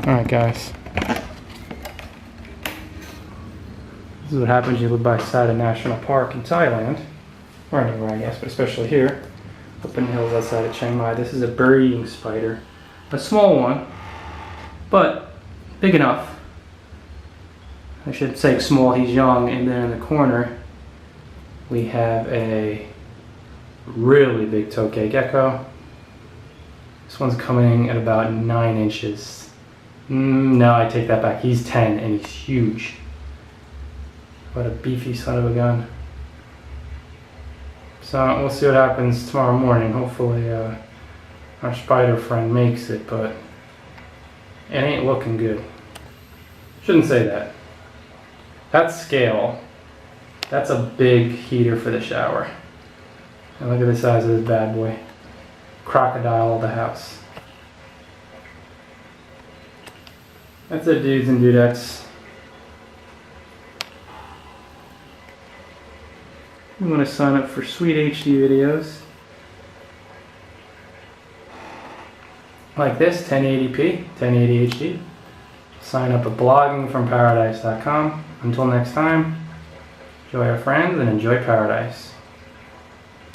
Alright guys, this is what happens when you live by the side of a national park in Thailand, or anywhere I guess, but especially here, up in the hills outside of Chiang Mai. This is a bird-eating spider, a small one, but big enough. I should say small, he's young. And then in the corner we have a really big Tokay Gecko. This one's coming at about 9 inches. No, I take that back. He's 10 and he's huge. What a beefy son of a gun. So we'll see what happens tomorrow morning. Hopefully our spider friend makes it, but it ain't looking good. Shouldn't say that. That's scale. That's a big heater for the shower. And look at the size of this bad boy. Crocodile of the house. That's it, dudes and dudettes. You want to sign up for sweet HD videos like this, 1080p, 1080 HD. Sign up at bloggingfromparadise.com. Until next time, enjoy our friends and enjoy paradise.